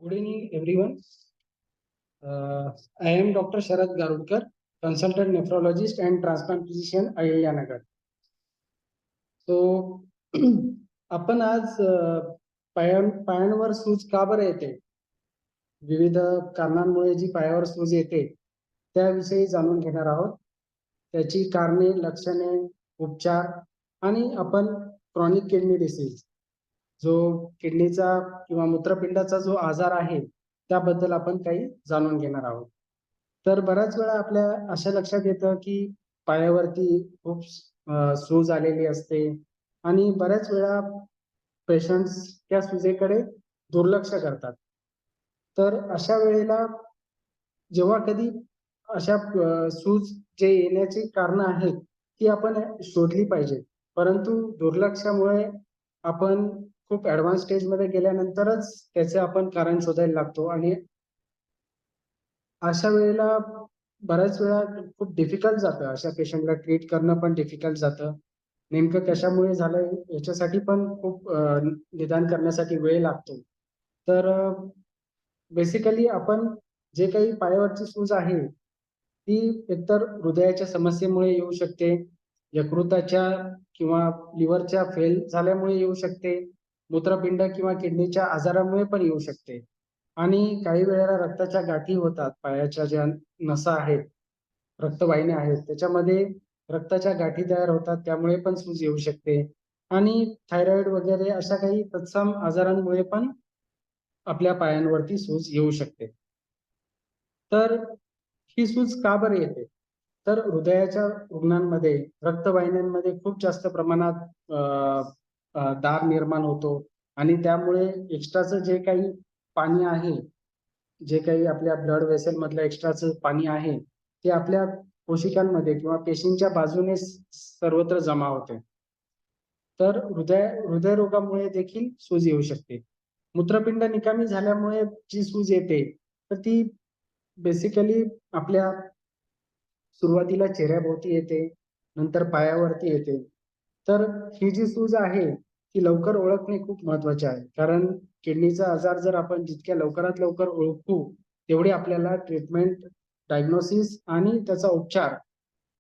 Good evening, everyone. I am Dr. Sharad Garudkar, consultant nephrologist and transplant physician, Ahilya So, आपण आज पायांवर सूज का बरं येते, विविध कारणांमुळे जी पायावर सूज येते त्याविषयी जाणून घेणार आहोत. त्याची कारणे, लक्षणे, उपचार आणि आपण क्रॉनिक किडनी डिसीज जो किडनीचा किंवा मूत्रपिंडाचा जो आजार आहे त्याबद्दल आपण काही जाणून घेणार आहोत. तर बऱ्याच वेळा आपल्या अशा लक्षात येतं की पायावरती खूप सूज आलेली असते आणि बऱ्याच वेळा पेशंट्स त्या सुजेकडे दुर्लक्ष करतात. तर अशा वेळेला जेव्हा कधी अशा सूज जे येण्याची कारण आहेत ती आपण शोधली पाहिजे. परंतु दुर्लक्षामुळे आपण खूप ऍडव्हान्स स्टेजमध्ये गेल्यानंतरच त्याचे आपण कारण शोधायला लागतो आणि अशा वेळेला बऱ्याच वेळा खूप डिफिकल्ट जातं. अशा पेशंटला ट्रीट करणं पण डिफिकल्ट जातं. नेमकं कशामुळे झालंय याच्यासाठी पण खूप निदान करण्यासाठी वेळ लागतो. तर बेसिकली आपण जे काही पायावरची सूज आहे ती एकतर हृदयाच्या समस्येमुळे येऊ शकते, यकृताच्या किंवा लिव्हरच्या फेल झाल्यामुळे येऊ शकते, मूत्रपिंड किंवा किडनीच्या आजारामुळे पण येऊ शकते आणि काही वेळेला रक्ताच्या गाठी होतात. पायाच्या ज्या नसा आहेत, रक्तवाहिन्या आहेत, त्याच्यामध्ये रक्ताच्या गाठी तयार होतात, त्यामुळे पण सूज येऊ शकते आणि थायरॉइड वगैरे अशा काही तत्सम आजारांमुळे पण आपल्या पायांवरती सूज येऊ शकते. तर ही सूज का बरं येते? तर हृदयाच्या रुग्णांमध्ये रक्तवाहिन्यांमध्ये खूप जास्त प्रमाणात दाब निर्माण होतो आणि त्यामुळे एक्स्ट्राचं जे काही पाणी आहे, जे काही आपल्या ब्लड वेसल मधलं एक्स्ट्राचं पाणी आहे ते आपल्या कोशिकांमध्ये किंवा पेशींच्या बाजूने सर्वत्र जमा होते. तर हृदयरोगामुळे देखील सूज येऊ शकते. मूत्रपिंड निकामी झाल्यामुळे जी सूज येते तर ती बेसिकली आपल्या सुरुवातीला चेहऱ्याभोवती येते, नंतर पायावरती येते. तर ही जी सूज आहे ती लवकर ओळखणे खूप महत्वाचे आहे. कारण किडनीचा आजार जर आपण जितक्या लवकरात लवकर ओळखू तेवढे आपल्याला ट्रीटमेंट, डायग्नोसिस आणि त्याचा उपचार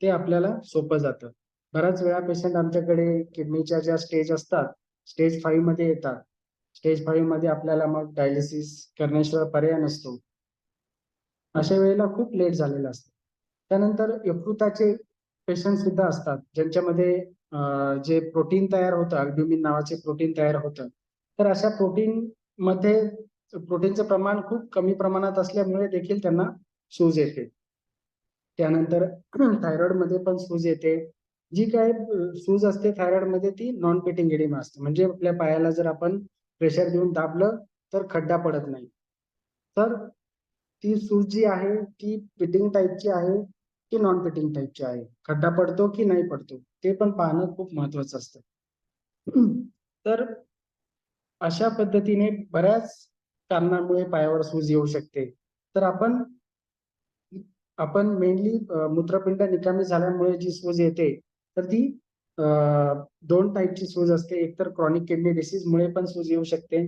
ते आपल्याला सोपं जातं. बऱ्याच वेळा पेशंट आमच्याकडे किडनीच्या ज्या स्टेज असतात, स्टेज 5 मध्ये येतात. स्टेज 5 मध्ये आपल्याला मग डायलिसिस करण्याशिवाय पर्याय नसतो. अशा वेळेला खूप लेट झालेलं असतं. त्यानंतर यकृताचे पेशंट सुद्धा असतात, ज्यांच्यामध्ये जे प्रोटीन तयार होतं, अल्ब्युमिन नावाचे प्रोटीन तयार होतं. तर अशा मध्ये प्रोटीनचं प्रमाण खूप कमी प्रमाणात असल्यामुळे देखील त्यांना सूज येते. त्यानंतर थायरॉइड मध्ये पण सूज येते. जी काही सूज असते थायरॉइड मध्ये ती नॉन पिटिंग एडिमा असते. म्हणजे आपल्या पायाला जर आपण प्रेशर देऊन दाबलं तर खड्डा पडत नाही. तर ती सूज जी आहे ती पिटिंग टाईपची आहे की नॉन पिटिंग टाईपची आहे, खड्डा पडतो की नाही पडतो ते पण पाहणं खूप महत्वाचं असतं. तर अशा पद्धतीने बऱ्याच कारणांमुळे पायावर सूज येऊ शकते. तर आपण आपण मेनली मूत्रपिंड निकामी झाल्यामुळे जी सूज येते तर ती दोन टाईपची सूज असते. एक तर क्रॉनिक किडनी डिसीज मुळे पण सूज येऊ शकते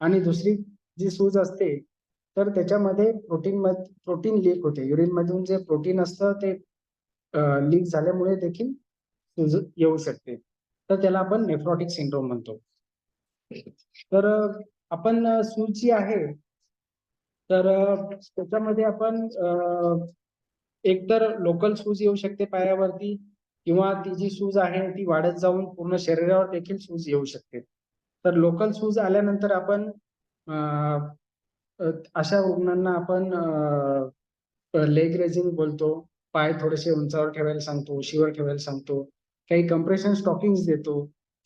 आणि दुसरी जी सूज असते तर त्याच्यामध्ये प्रोटीन लीक होते. युरिन मधून जे प्रोटीन असतं ते लीक झाल्यामुळे देखील सूज येऊ शकते. तर त्याला आपण नेफ्रॉटिक सिंड्रोम म्हणतो. तर आपण सूज जी आहे तर त्याच्यामध्ये आपण एकतर लोकल सूज येऊ शकते पायावरती किंवा ती जी सूज आहे ती वाढत जाऊन पूर्ण शरीरावर देखील सूज येऊ शकते. तर लोकल सूज आल्यानंतर आपण अशा रुग्णांना आपण लेग रेझिंग बोलतो. पाय थोडेसे उंचावर ठेवायला सांगतो, उशीवर ठेवायला सांगतो. काही कंप्रेशन स्टॉकिंग्स देतो,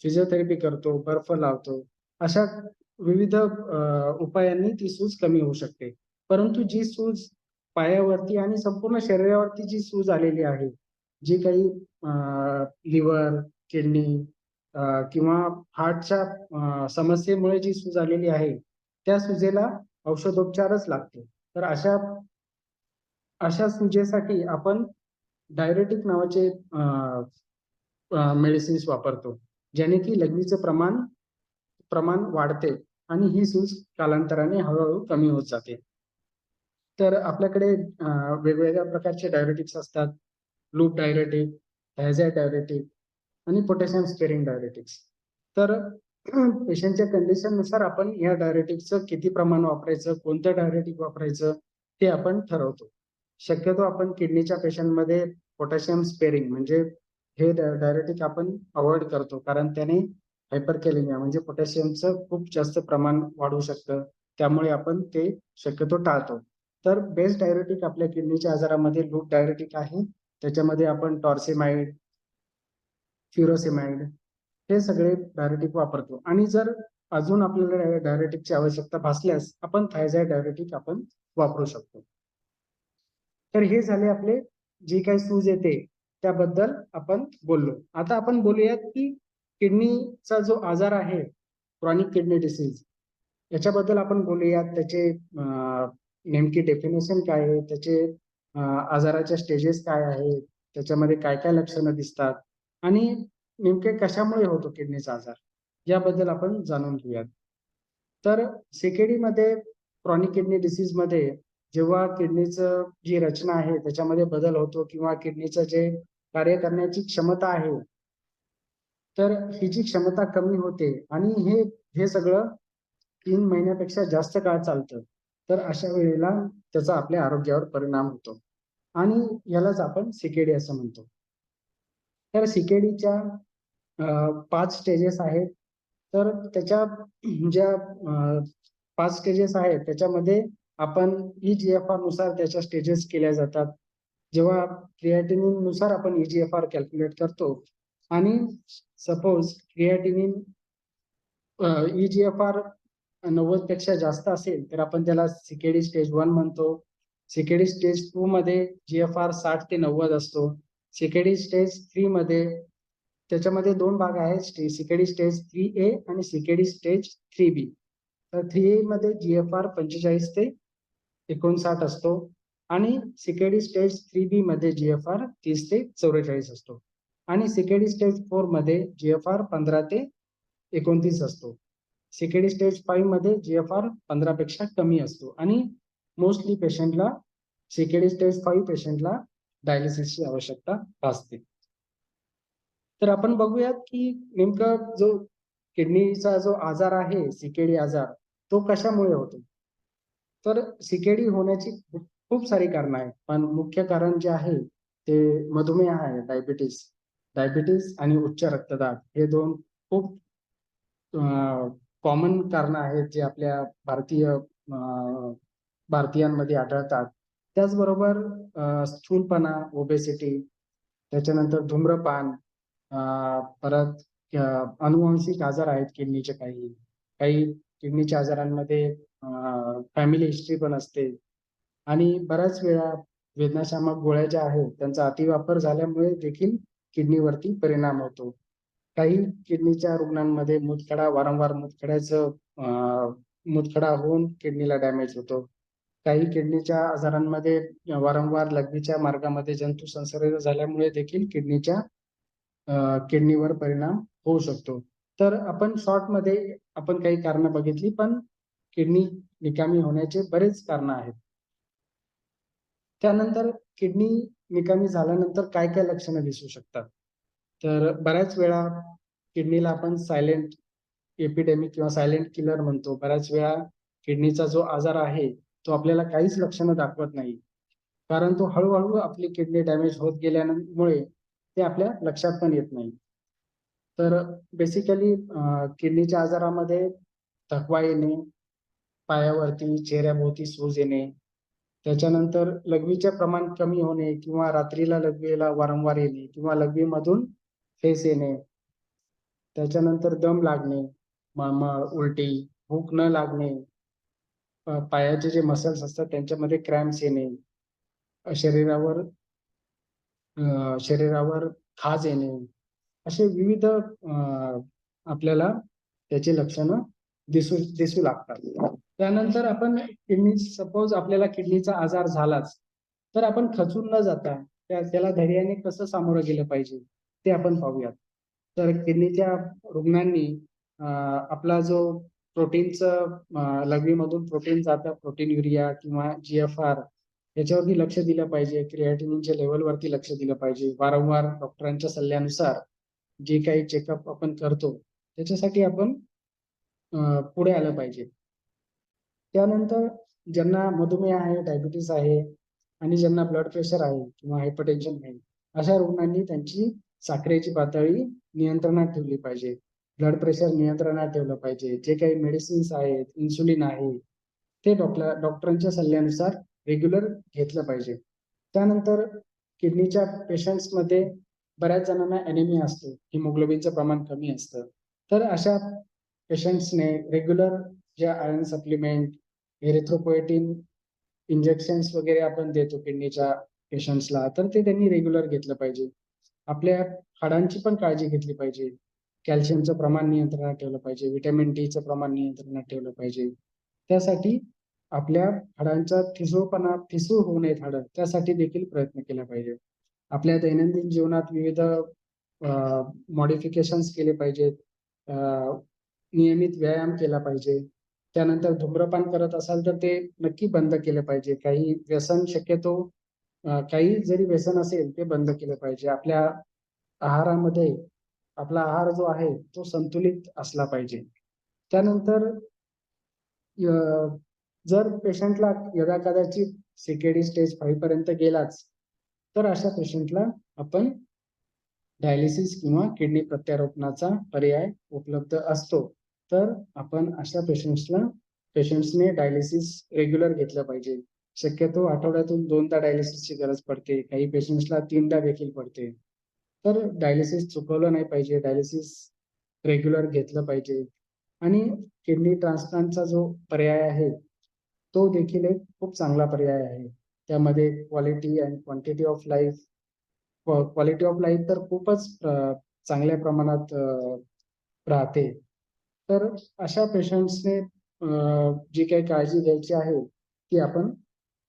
फिजिओथेरपी करतो, बर्फ लावतो. अशा विविध उपायांनी ती सूज कमी होऊ शकते. परंतु जी सूज पायावरती आणि संपूर्ण शरीरावरती जी सूज आलेली आहे, जी काही लिव्हर, किडनी किंवा हार्टच्या समस्येमुळे जी सूज आलेली आहे, त्या सुजेला औषधोपचारच लागतो. तर अशा अशा सुजेसाठी आपण डायरेटिक नावाचे मेडिसिन्स वापरतो, ज्याने की लघवीचं प्रमाण वाढते आणि ही सूज कालांतराने हळूहळू कमी होत जाते. तर आपल्याकडे वेगवेगळ्या प्रकारचे डायureटिक्स असतात. लूप डायureटिक, थायझाइड डायureटिक आणि पोटॅशियम स्पेअरिंग डायureटिक्स. तर पेशंटच्या कंडिशननुसार आपण या डायureटिक्सचं किती प्रमाण वापरायचं, कोणतं डायureटिक वापरायचं ते आपण ठरवतो. शक्यतो आपण किडनीच्या पेशंटमध्ये पोटॅशियम स्पेअरिंग म्हणजे हे डायureटिक आपण अव्हॉइड करतो, कारण त्याने हायपरकॅलेमिया म्हणजे पोटॅशियमचं खूप जास्त प्रमाण वाढू शकतं. त्यामुळे आपण ते शक्यतो टाळतो. तर बेस्ट डायureटिक आपल्या किडनीच्या आजारामध्ये लूप डायureटिक आहे. त्याच्यामध्ये आपण टॉर्सिमाइड, फ्युरोसेमाइड हे सगळे डायureटिक वापरतो आणि जर अजून आपल्याला डायureटिकची आवश्यकता भासल्यास आपण थायझाइड डायureटिक आपण वापरू शकतो. तर हे झाले आपले जी काही सूज येते त्याबद्दल आपण बोललो. आता आपण बोलूयात की किडनीचा जो आजार आहे, क्रॉनिक किडनी डिसीज याच्याबद्दल आपण बोलूयात. त्याचे नेमकी डेफिनेशन काय आहे, त्याचे आजाराच्या स्टेजेस काय आहेत, त्याच्यामध्ये काय काय लक्षणं दिसतात आणि नेमके कशामुळे होतो किडनीचा आजार याबद्दल आपण जाणून घेऊयात. तर सीकेडी मध्ये, क्रॉनिक किडनी डिसीज मध्ये जेव्हा किडनीचं जी रचना आहे त्याच्यामध्ये बदल होतो किंवा किडनीचं जे कार्य करण्याची क्षमता आहे, तर ही जी क्षमता कमी होते आणि हे सगळं 3 महिन्यापेक्षा जास्त काळ चालतं. तर अशा वेळेला त्याचा आपल्या आरोग्यावर परिणाम होतो आणि यालाच आपण सीकेडी असं म्हणतो. तर सीकेडीच्या 5 स्टेजेस आहेत. तर त्याच्या ज्या 5 स्टेजेस आहेत त्याच्यामध्ये आपण ई-जी-एफ-आर नुसार त्याच्या स्टेजेस केल्या जातात. जेव्हा क्रिएटिनिन नुसार आपण ई-जी-एफ-आर कॅल्क्युलेट करतो आणि सपोज क्रिएटिनिन ई-जी-एफ-आर 90 पेक्षा जास्त असेल तर आपण त्याला सीकेडी स्टेज 1 म्हणतो. सीकेडी स्टेज 2 मध्ये जी-एफ-आर 60 ते 90 असतो. सीकेडी स्टेज 3 मध्ये त्याच्यामध्ये 2 भाग आहेत. सीकेडी स्टेज 3A आणि सीकेडी स्टेज 3B. तर 3A मध्ये जी-एफ-आर 45 ते 59 असतो आणि सीकेडी स्टेज 3B मध्ये जी-एफ-आर 30 ते 44 असतो आणि सीकेडी स्टेज 4 मध्ये जी-एफ-आर 15 ते 29 असतो. सीकेडी स्टेज 5 मध्ये जी-एफ-आर 15 पेक्षा कमी असतो आणि मोस्टली पेशंटला सीकेडी स्टेज 5 पेशंटला डायलिसिसची आवश्यकता भासते. तर आपण बघूयात की नेमकं जो किडनीचा जो आजार आहे, सीकेडी आजार, तो कशामुळे होतो? तर सीकेडी होण्याची खूप सारी कारणं आहेत. पण मुख्य कारण जे आहे ते मधुमेह आहे, डायबिटीज. डायबिटीज आणि उच्च रक्तदाब हे 2 खूप कॉमन कारणं आहेत जे आपल्या भारतीयांमध्ये आढळतात. त्याचबरोबर स्थूलपणा, ओबेसिटी, त्याच्यानंतर धूम्रपान, परत अनुवांशिक आजार आहेत किडनीचे काही. काही किडनीच्या आजारांमध्ये फॅमिली हिस्ट्री पण असते आणि बऱ्याच वेळा वेदनाशामक गोळ्या ज्या आहेत त्यांचा अतिवापर झाल्यामुळे देखील किडनीवरती परिणाम होतो. काही किडनीच्या रुग्णांमध्ये वारंवार मूतखडा होऊन किडनीला डॅमेज होतो. काही किडनीच्या आजारांमध्ये वारंवार लघवीच्या मार्गामध्ये जंतू संसर्ग झाल्यामुळे देखील किडनीवर परिणाम होऊ शकतो. तर आपण शॉर्टमध्ये आपण काही कारणं बघितली, पण किडनी निकामी होण्याचे बरेच कारणं आहेत. त्यानंतर किडनी निकामी झाल्यानंतर काय-काय लक्षणं दिसू शकतात? तर बऱ्याच वेळा किडनीला आपण सायलेंट एपिडेमिक किंवा सायलेंट किलर म्हणतो. बऱ्याच वेळा किडनीचा जो आजार आहे, तो आपल्याला काहीच लक्षणं दाखवत नाही. कारण तो हळू-हळू आपली किडनी डॅमेज होत गेल्यामुळे ते आपल्या लक्षात पण येत नाही. तर बेसिकली किडनीच्या आजारामध्ये थकवा येणे, पायावरती, चेहऱ्याभोवती सूज येणे, त्याच्यानंतर लघवीचे प्रमाण कमी होणे किंवा रात्रीला लघवीला वारंवार येणे किंवा लघवीमधून फेस येणे, त्याच्यानंतर दम लागणे, मळमळ, उलटी, भूक न लागणे, पायाचे जे मसल्स असतात त्यांच्यामध्ये क्रॅम्प्स येणे, शरीरावर शरीरावर खाज येणे, असे विविध आपल्याला त्याची लक्षणं दिसू लागतात. त्यानंतर आपण सपोज आपल्याला किडनीचा आजार झालाच, तर आपण खचून न जाता त्याला धैर्याने कसं सामोरं गेलं पाहिजे ते आपण पाहूयात. तर किडनीच्या रुग्णांनी आपला जो प्रोटीनचं लघवीमधून प्रोटीन जातं, प्रोटीन युरिया किंवा GFR याच्यावरती लक्ष दिलं पाहिजे. क्रिएटिनिनच्या लेव्हलवरती लक्ष दिलं पाहिजे. वारंवार डॉक्टरांच्या सल्ल्यानुसार जे काही चेकअप आपण करतो त्याच्यासाठी आपण पुढे आलं पाहिजे. त्यानंतर ज्यांना मधुमेह आहे, डायबिटीस आहे आणि ज्यांना ब्लड प्रेशर आहे किंवा हायपरटेन्शन आहे, अशा रुग्णांनी त्यांची साखरेची पातळी नियंत्रणात ठेवली पाहिजे. ब्लड प्रेशर नियंत्रणात ठेवलं पाहिजे. जे काही मेडिसिन्स आहेत, इन्सुलिन आहे, ते डॉक्टरांच्या सल्ल्यानुसार रेग्युलर घेतलं पाहिजे. त्यानंतर किडनीच्या पेशंट्समध्ये बऱ्याच जणांना ॲनेमिया असतो, हिमोग्लोबिनचं प्रमाण कमी असतं. तर अशा पेशंट्सने रेग्युलर जे आयर्न सप्लिमेंट, एरिथ्रोपोएटिन इंजेक्शन्स वगैरे आपण देतो किडनीच्या पेशंट्सला, तर ते त्यांनी रेग्युलर घेतलं पाहिजे. आपल्या हाडांची पण काळजी घेतली पाहिजे. कॅल्शियमचं प्रमाण नियंत्रणात ठेवलं पाहिजे. व्हिटॅमिन डीचं प्रमाण नियंत्रणात ठेवलं पाहिजे. त्यासाठी आपल्या हाडांचा ठिसूळ होऊ नयेत हाडं, त्यासाठी देखील प्रयत्न केला पाहिजे. आपल्या दैनंदिन जीवनात विविध मॉडिफिकेशन्स केले पाहिजेत. नियमित व्यायाम केला पाहिजे. त्यानंतर धूम्रपान करत असाल तर ते नक्की बंद केलं पाहिजे. काही व्यसन शक्यतो काही जरी व्यसन असेल ते बंद केलं पाहिजे. आपल्या आहारामध्ये आपला आहार जो आहे तो संतुलित असला पाहिजे. त्यानंतर जर पेशंटला यदाकदाचित CKD स्टेज 5 पर्यंत गेलाच, तर अशा पेशंटला आपण डायलिसिस किंवा किडनी प्रत्यारोपणाचा पर्याय उपलब्ध असतो. तर आपण अशा पेशंट्सने डायलिसिस रेग्युलर घेतलं पाहिजे. शक्यतो आठवड्यातून 2दा डायलिसिसची गरज पडते. काही पेशंट्सला 3दा देखील पडते. तर डायलिसिस चुकवलं नाही पाहिजे. डायलिसिस रेग्युलर घेतलं पाहिजे. आणि किडनी ट्रान्सप्लांटचा जो पर्याय आहे, तो देखील एक खूप चांगला पर्याय आहे. त्यामध्ये quality and quantity of life quality of life तर खूपच चांगल्या प्रमाणात राहते. तर अशा पेशंट्सने जी काही काळजी घ्यायची आहे ती आपण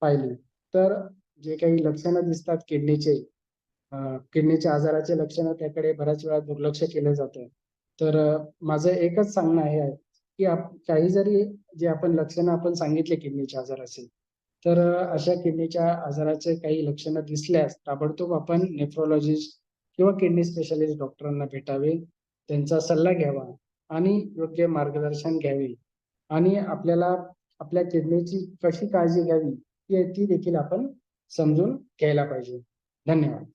पाहिली. तर जे काही लक्षणं दिसतात किडनीच्या आजाराचे लक्षणं त्याकडे बऱ्याच वेळा दुर्लक्ष केलं जातं. तर माझं एकच सांगणं हे आहे की काही जरी जे आपण लक्षणं आपण सांगितले किडनीच्या आजाराचे, तर अशा किडनीच्या आजाराचे काही लक्षणं दिसल्यास ताबडतोब आपण नेफ्रोलॉजिस्ट किंवा किडनी स्पेशालिस्ट डॉक्टरांना भेटावे, त्यांचा सल्ला घ्यावा आणि योग्य मार्गदर्शन घ्यावे आणि आपल्याला आपल्या किडनीची कशी काळजी घ्यावी ती देखील आपण समजून घ्यायला पाहिजे. धन्यवाद.